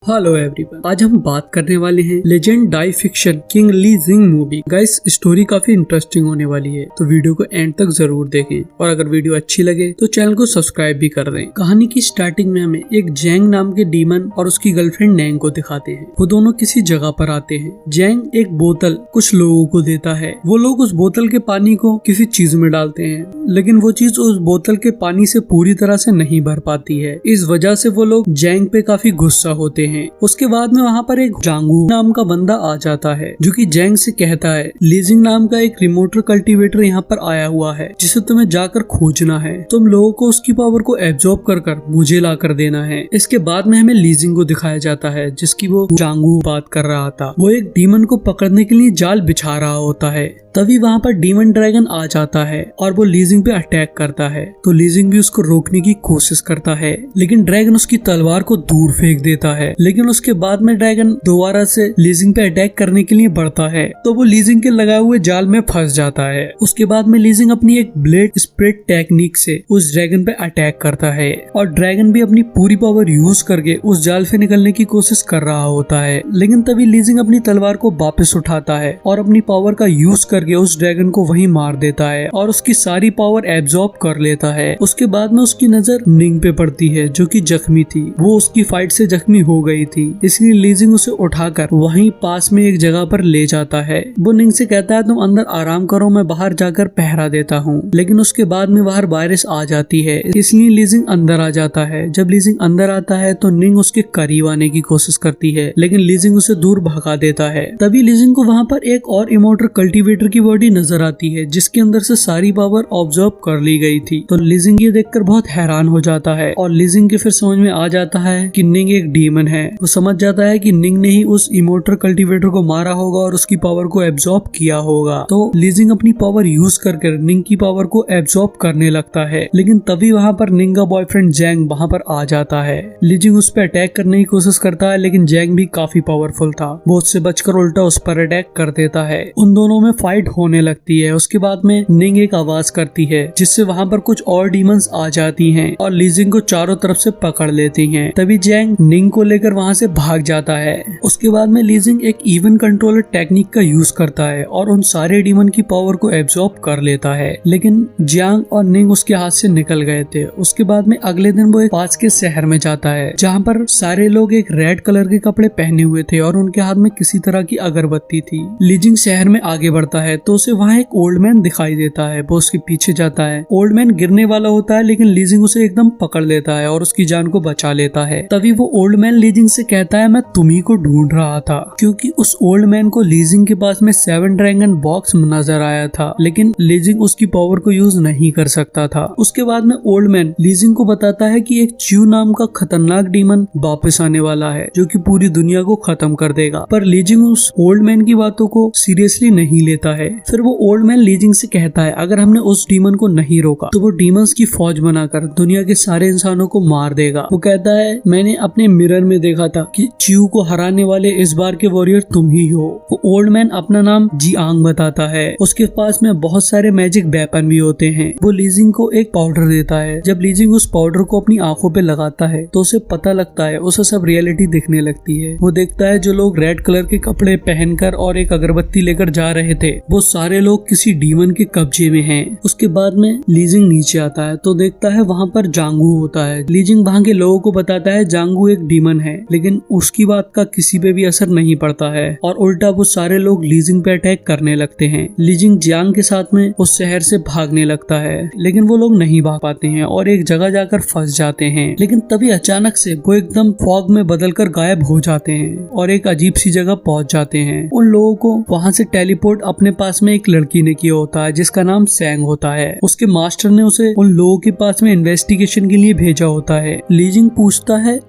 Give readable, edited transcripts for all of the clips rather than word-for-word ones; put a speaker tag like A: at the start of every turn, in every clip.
A: Hello everyone, आज हम बात करने वाले हैं लेजेंड डाई फिक्शन किंग ली जिंग मूवी। गाइस, स्टोरी काफी इंटरेस्टिंग होने वाली है, तो वीडियो को एंड तक जरूर देखें और अगर वीडियो अच्छी लगे तो चैनल को सब्सक्राइब भी कर दें। कहानी की स्टार्टिंग में हमें एक जैंग नाम के डीमन और उसकी गर्लफ्रेंड नैंग को दिखाते हैं। वो दोनों किसी जगह पर आते हैं। जैंग एक बोतल कुछ लोगों को देता है। वो लोग उस बोतल के पानी को किसी चीज में डालते हैं, लेकिन वो चीज उस बोतल के पानी से पूरी तरह से नहीं भर पाती है। इस वजह से वो लोग जैंग पे काफी गुस्सा होते हैं। उसके बाद में वहाँ पर एक जांगू नाम का बंदा आ जाता है, जो कि जैंग से कहता है लीजिंग नाम का एक रिमोटर कल्टीवेटर यहाँ पर आया हुआ है, जिसे तुम्हें जाकर खोजना है। तुम लोगों को उसकी पावर को एब्जॉर्ब कर कर मुझे ला कर देना है। इसके बाद में हमें लीजिंग को दिखाया जाता है, जिसकी वो जांगू बात कर रहा था। वो एक डीमन को पकड़ने के लिए जाल बिछा रहा होता है। तभी वहाँ पर डीमन ड्रैगन आ जाता है और वो लीजिंग पे अटैक करता है। तो लीजिंग भी उसको रोकने की कोशिश करता है, लेकिन ड्रैगन उसकी तलवार को दूर फेंक देता है। लेकिन उसके बाद में ड्रैगन दोबारा से लीजिंग पे अटैक करने के लिए बढ़ता है, तो वो लीजिंग के लगाए हुए जाल में फंस जाता है। उसके बाद में लीजिंग अपनी एक ब्लेड स्प्रेड टेक्निक से उस ड्रैगन पे अटैक करता है और ड्रैगन भी अपनी पूरी पावर यूज करके उस जाल से निकलने की कोशिश कर रहा होता है। लेकिन तभी लीजिंग अपनी तलवार को वापस उठाता है और अपनी पावर का यूज करके उस ड्रैगन को वहीं मार देता है और उसकी सारी पावर एब्जॉर्ब कर लेता है। उसके बाद में उसकी नजर निंग पे पड़ती है, जो कि जख्मी थी। वो उसकी फाइट से जख्मी हो गई थी, इसलिए लीजिंग उसे उठाकर वहीं पास में एक जगह पर ले जाता है। वो निंग से कहता है तुम अंदर आराम करो, मैं बाहर जाकर पहरा देता हूँ। लेकिन उसके बाद में बाहर वायरस आ जाती है, इसलिए लीजिंग अंदर आ जाता है। जब लीजिंग अंदर आता है तो निंग उसके करीब आने की कोशिश करती है, लेकिन लीजिंग उसे दूर भगा देता है। तभी लीजिंग को वहाँ पर एक और इमोर्टल कल्टीवेटर की बॉडी नजर आती है, जिसके अंदर से सारी पावर ऑब्जर्व कर ली गई थी। तो लीजिंग ये देखकर बहुत हैरान हो जाता है और लीजिंग के फिर समझ में आ जाता है कि निंग एक डीमन है। वो समझ जाता है कि निंग ने ही उस इमोर्टल कल्टीवेटर को मारा होगा और उसकी पावर को एब्जॉर्ब किया होगा। तो लीजिंग अपनी पावर यूज करके निंग की पावर को एब्जॉर्ब करने लगता है। लेकिन तभी वहाँ पर निंग का बॉयफ्रेंड जैंग वहाँ पर आ जाता है। लीजिंग उस पर अटैक करने की कोशिश करता है, लेकिन जैंग भी काफी पावरफुल था। वो उससे बचकर उल्टा उस पर अटैक कर देता है। उन दोनों में फाइट होने लगती है। उसके बाद में निंग एक आवाज करती है, जिससे वहाँ पर कुछ और डीमंस आ जाती हैं और लीजिंग को चारों तरफ से पकड़ लेती हैं। तभी जैंग निंग को लेकर वहाँ से भाग जाता है। उसके बाद में लीजिंग एक इवन कंट्रोलर टेक्निक का यूज करता है और उन सारे डीमन की पावर को एब्जॉर्ब कर लेता है। लेकिन जियांग और निंग उसके हाथ से निकल गए थे। उसके बाद में अगले दिन वो एक पास के शहर में जाता है, जहाँ पर सारे लोग एक रेड कलर के कपड़े पहने हुए थे और उनके हाथ में किसी तरह की अगरबत्ती थी। लीजिंग शहर में आगे बढ़ता है तो उसे वहाँ एक ओल्ड मैन दिखाई देता है। वो उसके पीछे जाता है। ओल्ड मैन गिरने वाला होता है, लेकिन लीजिंग उसे एकदम पकड़ लेता है और उसकी जान को बचा लेता है। तभी वो ओल्ड मैन लीजिंग से कहता है मैं तुम्ही को ढूंढ रहा था, क्योंकि उस ओल्ड मैन को लीजिंग के पास में 7 ड्रैगन बॉक्स नजर आया था, लेकिन लीजिंग उसकी पावर को यूज नहीं कर सकता था। उसके बाद में ओल्ड मैन लीजिंग को बताता है कि एक च्यू नाम का खतरनाक डीमन वापस आने वाला है, जो कि पूरी दुनिया को खत्म कर देगा। पर लीजिंग उस ओल्ड मैन की बातों को सीरियसली नहीं लेता है। फिर वो ओल्ड मैन लीजिंग से कहता है अगर हमने उस डीमन को नहीं रोका तो वो डीमंस की फौज बनाकर दुनिया के सारे इंसानों को मार देगा। वो कहता है मैंने अपने मिरर में देखा था कि च्यू को हराने वाले इस बार के वॉरियर तुम ही हो। वो ओल्ड मैन अपना नाम जियांग बताता है। उसके पास में बहुत सारे मैजिक वेपन भी होते हैं। वो लीजिंग को एक पाउडर देता है। जब लीजिंग उस पाउडर को अपनी आंखों पे लगाता है तो उसे पता लगता है, उसे सब रियलिटी दिखने लगती है। वो देखता है जो लोग रेड कलर के कपड़े पहनकर और एक अगरबत्ती लेकर जा रहे थे, वो सारे लोग किसी डीमन के कब्जे में हैं। उसके बाद में लीजिंग नीचे आता है तो देखता है वहाँ पर जांगू होता है। लीजिंग वहाँ के लोगों को बताता है जांगू एक डीमन है, लेकिन उसकी बात का किसी पे भी असर नहीं पड़ता है और उल्टा वो सारे लोग लीजिंग पे अटैक करने लगते हैं। लीजिंग जियांग के साथ में उस शहर से भागने लगता है, लेकिन वो लोग नहीं भाग पाते हैं और एक जगह जाकर फंस जाते हैं। लेकिन तभी अचानक से वो एकदम फॉग में बदलकर गायब हो जाते हैं और एक अजीब सी जगह पहुंच जाते हैं। उन लोगों को वहाँ से टेलीपोर्ट अपने पास में एक लड़की ने किया होता है, जिसका नाम सैंग होता है। उसके मास्टर ने उसे उन लोगों के पास में इन्वेस्टिगेशन के लिए भेजा होता है। लीजिंग पूछता है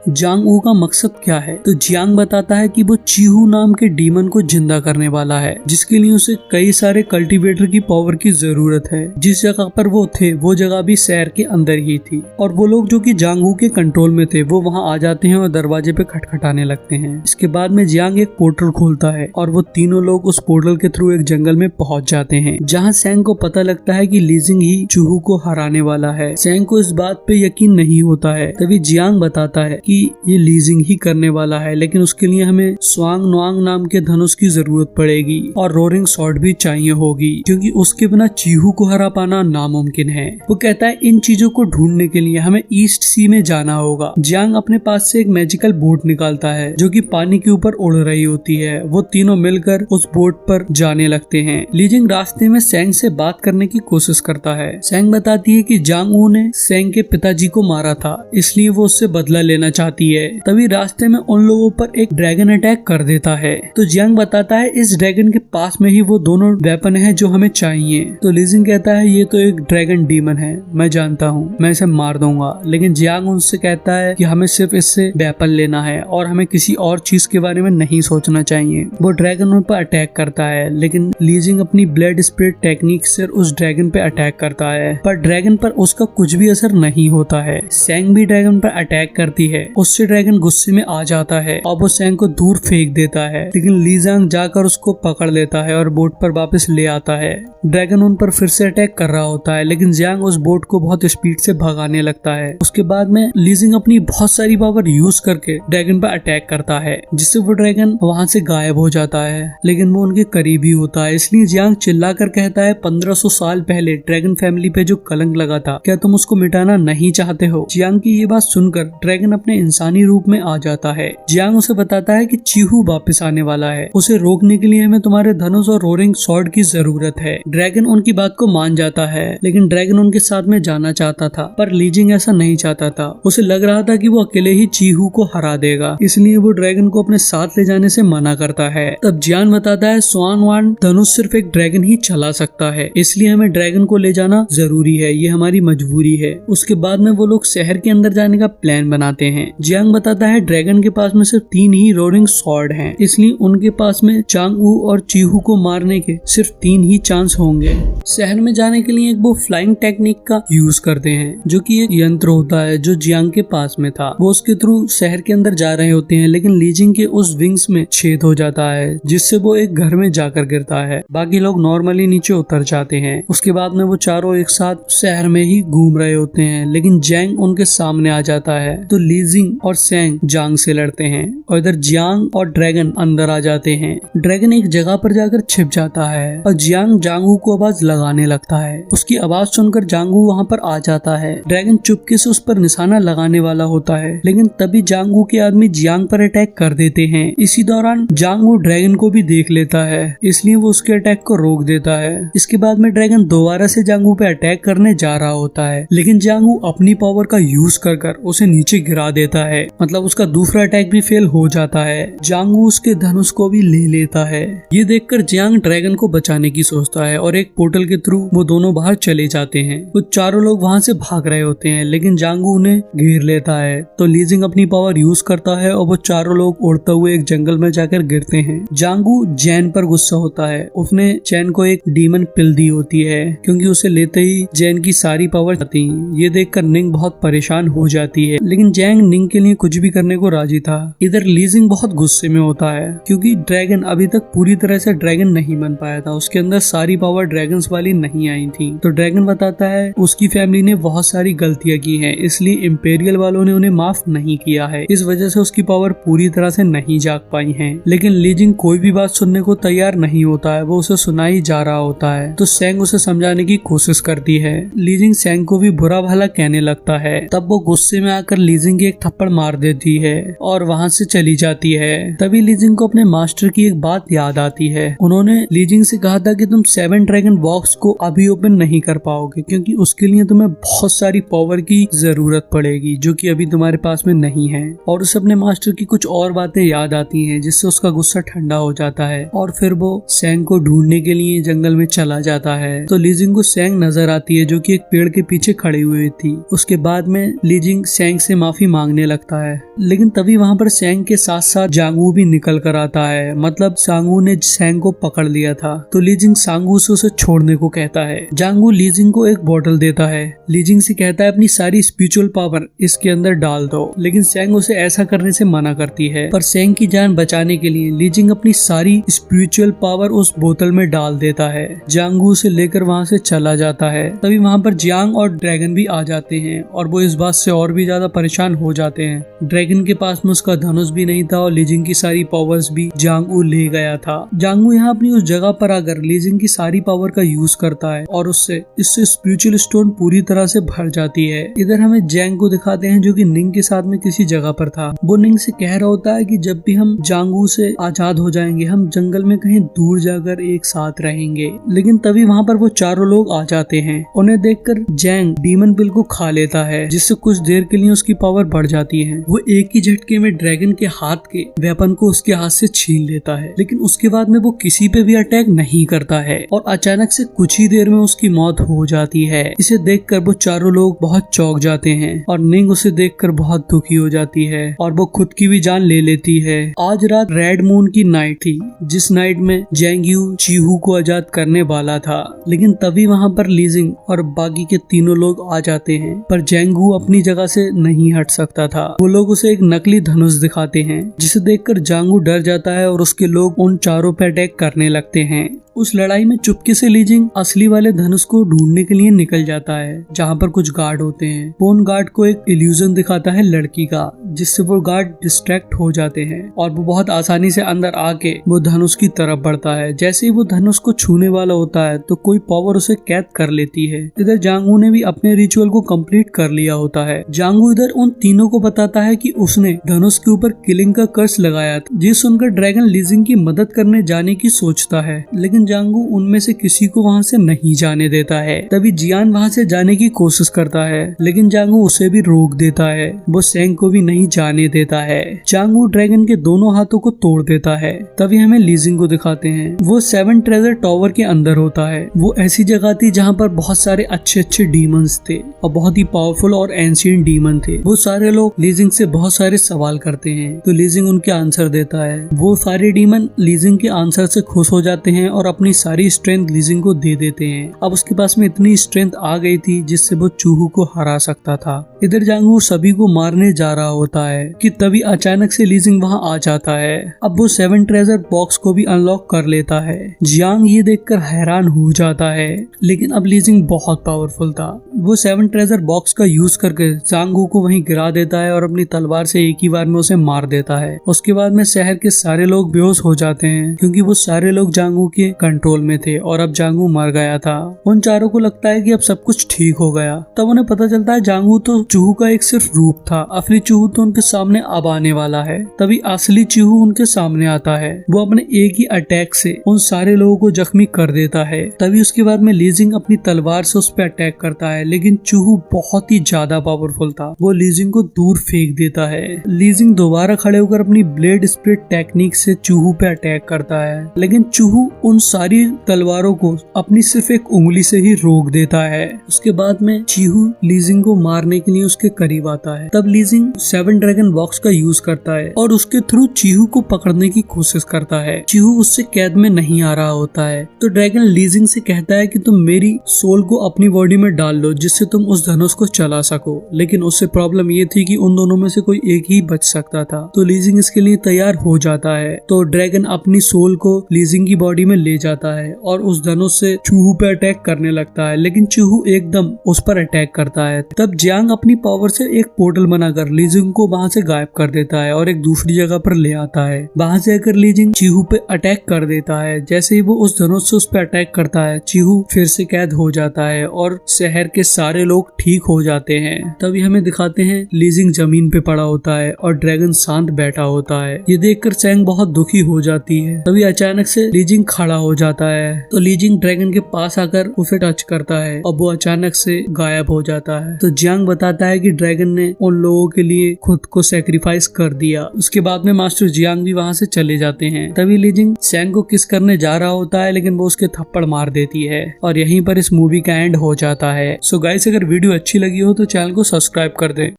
A: जांग ऊ का मकसद क्या है, तो जियांग बताता है कि वो चीहू नाम के डीमन को जिंदा करने वाला है, जिसके लिए उसे कई सारे कल्टीवेटर की पावर की जरूरत है। जिस जगह पर वो थे वो जगह भी शहर के अंदर ही थी और वो लोग जो कि जांग ऊ के कंट्रोल में थे वो वहाँ आ जाते हैं और दरवाजे पे खटखटाने लगते हैं। इसके बाद में जियांग एक पोर्टल खोलता है और वो तीनों लोग उस पोर्टल के थ्रू एक जंगल में पहुंच जाते हैं, जहाँ सैंग को पता लगता है कि लीजिंग ही चूहू को हराने वाला है। सैंग को इस बात पे यकीन नहीं होता है। तभी जियांग बताता है कि कि ये लीजिंग ही करने वाला है, लेकिन उसके लिए हमें स्वांग नुआंग नाम के धनुष की जरूरत पड़ेगी और रोरिंग स्वॉर्ड भी चाहिए होगी, क्योंकि उसके बिना चीहू को हरा पाना नामुमकिन है। वो कहता है इन चीजों को ढूंढने के लिए हमें ईस्ट सी में जाना होगा। जियांग अपने पास से एक मैजिकल बोट निकालता है जो कि पानी के ऊपर उड़ रही होती है। वो तीनों मिलकर उस बोट पर जाने लगते हैं। लीजिंग रास्ते में सेंग से बात करने की कोशिश करता है। सेंग बताती है कि जांग वू ने सेंग के पिताजी को मारा था, इसलिए वो उससे बदला लेना चाहती है। तभी रास्ते में उन लोगों पर एक ड्रैगन अटैक कर देता है। तो जियांग बताता है इस ड्रैगन के पास में ही वो दोनों वेपन है जो हमें चाहिए। तो लीजिंग कहता है ये तो एक ड्रैगन डीमन है, मैं जानता हूँ, मैं इसे मार दूंगा। लेकिन जियांग उनसे कहता है कि हमें सिर्फ इससे वेपन लेना है और हमें किसी और चीज के बारे में नहीं सोचना चाहिए। वो ड्रैगन उन पर अटैक करता है, लेकिन लीजिंग अपनी ब्लड स्पिरिट टेक्निक से उस ड्रैगन पे अटैक करता है, पर ड्रैगन पर उसका कुछ भी असर नहीं होता है। सेंग भी ड्रैगन पर अटैक करती है, उससे ड्रैगन गुस्से में आ जाता है और वो सेंग को दूर फेंक देता है। लेकिन लीजिंग जाकर उसको पकड़ लेता है और बोट पर वापस ले आता है। ड्रैगन उन पर फिर से अटैक कर रहा होता है, लेकिन जियांग उस बोट को बहुत स्पीड से भगाने लगता है। उसके बाद में लीजिंग अपनी बहुत सारी पावर यूज करके ड्रैगन पर अटैक करता है, जिससे वो ड्रैगन वहां से गायब हो जाता है। लेकिन वो उनके करीब ही होता है, इसलिए जियांग चिल्लाकर कहता है 1500 साल पहले ड्रैगन फैमिली पे जो कलंक लगा था, क्या तुम उसको मिटाना नहीं चाहते हो? जियांग की ये बात सुनकर ड्रैगन अपने इंसानी रूप में आ जाता है। जियांग उसे बताता है कि चीहू वापस आने वाला है, उसे रोकने के लिए हमें तुम्हारे धनुष और रोरिंग स्वॉर्ड की जरूरत है। ड्रैगन उनकी बात को मान जाता है, लेकिन ड्रैगन उनके साथ में जाना चाहता था, पर लीजिंग ऐसा नहीं चाहता था। उसे लग रहा था कि वो अकेले ही चीहू को हरा देगा, इसलिए वो ड्रैगन को अपने साथ ले जाने से मना करता है। तब जियांग बताता है स्वान वान धनुष सिर्फ एक ड्रैगन ही चला सकता है, इसलिए हमें ड्रैगन को ले जाना जरूरी है, ये हमारी मजबूरी है। उसके बाद में वो लोग शहर के अंदर जाने का प्लान बनाते हैं। जियांग बताता है ड्रैगन के पास में सिर्फ 3 ही रोरिंग स्वॉर्ड हैं, इसलिए उनके पास में चांग वू और चीहू को मारने के सिर्फ 3 ही चांस होंगे। शहर में जाने के लिए एक वो फ्लाइंग टेक्निक का यूज करते हैं, जो कि एक यंत्र होता है जो जियांग के पास में था। वो उसके थ्रू शहर के अंदर जा रहे होते हैं, लेकिन लीजिंग के उस विंग्स में छेद हो जाता है, जिससे वो एक घर में जाकर गिरता है। बाकी लोग नॉर्मली नीचे उतर जाते हैं। उसके बाद में वो चारों एक साथ शहर में ही घूम रहे होते हैं, लेकिन जैंग उनके सामने आ जाता है। तो लीजिंग और सेंग जांग से लड़ते हैं और इधर जियांग और ड्रैगन अंदर आ जाते हैं। ड्रैगन एक जगह पर जाकर छिप जाता है और जियांग जांगू को आवाज लगाने लगता है। उसकी आवाज सुनकर जांगू वहाँ पर आ जाता है। ड्रैगन चुपके से उस पर निशाना लगाने वाला होता है, लेकिन तभी जांगू के आदमी जियांग पर अटैक कर देते हैं। इसी दौरान जांगू ड्रैगन को भी देख लेता है, इसलिए वो उसके अटैक को रोक देता है। इसके बाद में ड्रैगन दोबारा से जांगू पे अटैक करने जा रहा होता है, लेकिन जांगू अपनी पावर का यूज कर उसे नीचे गिरा देता है। मतलब उसका दूसरा अटैक भी फेल हो जाता है। जांगू उसके धनुष को भी ले लेता है। ये देखकर जियांग ड्रैगन को बचाने की सोचता है और एक पोर्टल के थ्रू वो दोनों बाहर चले जाते हैं। वो चारों लोग वहाँ से भाग रहे होते हैं, लेकिन जांगू उन्हें घेर लेता है। तो लीजिंग अपनी पावर यूज करता है और वो चारों लोग उड़ते हुए एक जंगल में जाकर गिरते हैं। जांगू जैन पर गुस्सा होता है। उसने चैन को एक डीमन पिल दी होती है, क्योंकि उसे लेते ही जैन की सारी पावर आती। ये देखकर निंग बहुत परेशान हो जाती है, लेकिन जैंग निंग के लिए कुछ भी करने को राजी था। इधर लीजिंग बहुत गुस्से में होता है, क्योंकि ड्रैगन अभी तक पूरी तरह से ड्रैगन नहीं बन पाया था। उसके अंदर सारी पावर ड्रैगन्स वाली नहीं आई थी। तो ड्रैगन बताता है उसकी फैमिली ने बहुत सारी गलतियां की हैं, इसलिए इम्पेरियल वालों ने उन्हें माफ नहीं किया है। इस वजह से उसकी पावर पूरी तरह से नहीं जाग पाई है। लेकिन लीजिंग कोई भी बात सुनने को तैयार नहीं होता है, वो उसे सुनाई जा रहा होता है। तो सेंग उसे समझाने की कोशिश करती है। लीजिंग सेंग को भी बुरा भला कहने लगता है। तब वो गुस्से में आकर लीजिंग की एक थप्पड़ मार देती है और वहाँ से चली जाती है। तभी लीजिंग को अपने मास्टर की एक बात याद आती है। उन्होंने लीजिंग से कहा था कि तुम 7 ड्रैगन बॉक्स को अभी ओपन नहीं कर पाओगे, क्योंकि उसके लिए तुम्हें बहुत सारी पावर की जरूरत पड़ेगी, जो कि अभी तुम्हारे पास में नहीं है। और उसे अपने मास्टर की कुछ और बातें याद आती हैं, जिससे उसका गुस्सा ठंडा हो जाता है और फिर वो सेंग को ढूंढने के लिए जंगल में चला जाता है। तो लीजिंग को सेंग नजर आती है, जो कि एक पेड़ के पीछे खड़ी हुई थी। उसके बाद में लीजिंग सेंग से माफी मांगने लगता है, लेकिन तभी वहाँ पर सेंग के साथ साथ जांगू भी निकल कर आता है। मतलब सांगू ने सेंग को पकड़ लिया था। तो लीजिंग सांगू से उसे छोड़ने को कहता है। जांगू लीजिंग को एक बोतल देता है। लीजिंग से कहता है अपनी सारी स्पिरिचुअल पावर इसके अंदर डाल दो, लेकिन सेंग उसे ऐसा करने से मना करती है। पर सेंग की जान बचाने के लिए लीजिंग अपनी सारी स्पिरिचुअल पावर उस बोतल में डाल देता है। जांगू उसे लेकर वहाँ से चला जाता है। तभी वहाँ पर जियांग और ड्रैगन भी आ जाते हैं और वो इस बात से और भी ज्यादा परेशान हो जाते जाते हैं। ड्रैगन के पास में उसका धनुष भी नहीं था और लीजिंग की सारी पावर्स भी जांग वू ले गया था। जांग वू यहाँ अपनी उस जगह पर आकर लीजिंग की सारी पावर का यूज करता है और इससे स्पिरिचुअल स्टोन पूरी तरह से भर जाती है। इधर हमें जैंग को दिखाते हैं जो कि निंग के साथ में किसी जगह पर था। वो निंग से कह रहा होता है कि जब भी हम जांग वू से आजाद हो जाएंगे हम जंगल में कहीं दूर जाकर एक साथ रहेंगे। लेकिन तभी वहाँ पर वो चारों लोग आ जाते हैं। उन्हें देखकर जैंग डीमन पिल को खा लेता है जिससे कुछ देर के लिए उसकी पावर बढ़ जाती है। वो एक ही झटके में ड्रैगन के हाथ के वेपन को उसके हाथ से छीन लेता है, लेकिन उसके बाद में वो किसी पे भी अटैक नहीं करता है और अचानक से कुछ ही देर में उसकी मौत हो जाती है। इसे देखकर वो चारों लोग बहुत चौंक जाते हैं और निंग उसे देखकर बहुत दुखी हो जाती है और वो खुद की भी जान ले लेती है। आज रात रेड मून की नाइट थी जिस नाइट में जैंग यू चीहू को आजाद करने वाला था, लेकिन तभी वहाँ पर लीजिंग और बाकी के तीनों लोग आ जाते हैं। पर जैंग वू अपनी जगह से नहीं हट सकता था। वो लोग उसे एक नकली धनुष दिखाते हैं जिसे देखकर जांग वू डर जाता है और उसके लोग उन चारों पे अटैक करने लगते हैं। उस लड़ाई में चुपके से लीजिंग असली वाले धनुष को ढूंढने के लिए निकल जाता है जहाँ पर कुछ गार्ड होते हैं। वो उन गार्ड को एक इल्यूजन दिखाता है लड़की का जिससे वो गार्ड डिस्ट्रैक्ट हो जाते हैं और वो बहुत आसानी से अंदर आके वो धनुष की तरफ बढ़ता है। जैसे ही वो धनुष को छूने वाला होता है तो कोई पावर उसे कैद कर लेती है। इधर जांग वू ने भी अपने रिचुअल को कंप्लीट कर लिया होता है। जांग वू इधर उन तीनों को बताता है कि उसने धनुष के ऊपर किलिंग का कर्स लगाया था। ये सुनकर ड्रैगन लीजिंग की मदद करने जाने की सोचता है, लेकिन जांग वू उनमें से किसी को वहाँ से नहीं जाने देता है। तभी जियान वहाँ से जाने की कोशिश करता है, लेकिन जांग वू उसे भी रोक देता है। वो सेंग को भी नहीं जाने देता है। जांग वू ड्रैगन के दोनों हाथों को तोड़ देता है। तभी हमें लीजिंग को दिखाते हैं। वो 7 ट्रेजर टॉवर के अंदर होता है। वो ऐसी जगह थी जहाँ पर बहुत सारे अच्छे अच्छे डीमंस थे और बहुत ही पावरफुल और एंशिएंट डीमन थे। वो सारे लोग लीजिंग से बहुत सारे सवाल करते हैं तो लीजिंग उनके आंसर देता है। वो सारे डीमन लीजिंग के आंसर से खुश हो जाते हैं और अपनी सारी स्ट्रेंथ लीजिंग को दे देते हैं। अब उसके पास में इतनी स्ट्रेंथ आ गई थी जिससे वो चूहू को हरा सकता था। इधर जांग वू सभी को मारने जा रहा होता है कि तभी अचानक से लीजिंग वहाँ आ जाता है। अब वो 7 ट्रेजर बॉक्स को भी अनलॉक कर लेता है। जियांग ये देखकर हैरान हो जाता है, लेकिन अब लीजिंग बहुत पावरफुल था। वो 7 ट्रेजर बॉक्स का यूज करके जांग वू को वहीं गिरा देता है और अपनी तलवार से एक ही बार में उसे मार देता है। उसके बाद में शहर के सारे लोग बेहोश हो जाते हैं क्योंकि वो सारे लोग जांग वू के कंट्रोल में थे और अब जांग वू मर गया था। उन चारों को लगता है कि अब सब कुछ ठीक हो गया। तब उन्हें पता चलता है जांग वू तो चूहू का एक सिर्फ रूप था, असली चूहू तो उनके सामने अब आने वाला है। तभी असली चूहू उनके सामने आता है। वो अपने एक ही अटैक से उन सारे लोगों को जख्मी कर देता है। तभी उसके बाद में लीजिंग अपनी तलवार से उस पर अटैक करता है, लेकिन चूहू बहुत ही ज्यादा पावरफुल था। वो लीजिंग को दूर फेंक देता है। लीजिंग दोबारा खड़े होकर अपनी ब्लेड स्प्लिट टेक्निक से चूहू पे अटैक करता है, लेकिन चूहू उन सारी तलवारों को अपनी सिर्फ एक उंगली से ही रोक देता है। उसके बाद में चीहू लीजिंग को मारने के लिए उसके करीब आता है। तब लीजिंग 7 ड्रैगन बॉक्स का यूज करता है और उसके थ्रू चीहू को पकड़ने की कोशिश करता है। चीहू उससे कैद में नहीं आ रहा होता है तो ड्रैगन लीजिंग से कहता है कि तुम मेरी सोल को अपनी बॉडी में डाल लो जिससे तुम उस धनुष को चला सको। लेकिन उससे प्रॉब्लम ये थी कि उन दोनों में से कोई एक ही बच सकता था। तो लीजिंग इसके लिए तैयार हो जाता है। तो ड्रैगन अपनी सोल को लीजिंग की बॉडी में ले जाता है और उस धनुष से चूहू पे अटैक करने लगता है, लेकिन चूहू एकदम उस पर अटैक करता है। तब जियांग अपनी पावर से एक पोर्टल बनाकर लीजिंग को वहाँ से गायब कर देता है और एक दूसरी जगह पर ले आता है। वहाँ से आकर लीजिंग चीहू पे अटैक कर देता है। जैसे ही वो उस धनुष से उस पे अटैक करता है, चीहू फिर से कैद हो जाता है और शहर के सारे लोग ठीक हो जाते हैं। तभी हमें दिखाते हैं लीजिंग जमीन पे पड़ा होता है और ड्रैगन शांत बैठा होता है। ये देखकर चैंग बहुत दुखी हो जाती है। तभी अचानक से लीजिंग खड़ा हो जाता है तो लीजिंग ड्रैगन के पास आकर उसे टच करता है और वो अचानक से गायब हो जाता है। तो जियांग बताता है कि ड्रैगन ने उन लोगों के लिए खुद को सैक्रिफाइस कर दिया। उसके बाद में मास्टर जियांग भी वहाँ से चले जाते हैं। तभी लीजिंग चैंग को किस करने जा रहा होता है, लेकिन वो उसके थप्पड़ मार देती है और यहीं पर इस मूवी का एंड हो जाता है। सो गाइस, अगर वीडियो अच्छी लगी हो तो चैनल को सब्सक्राइब कर दें।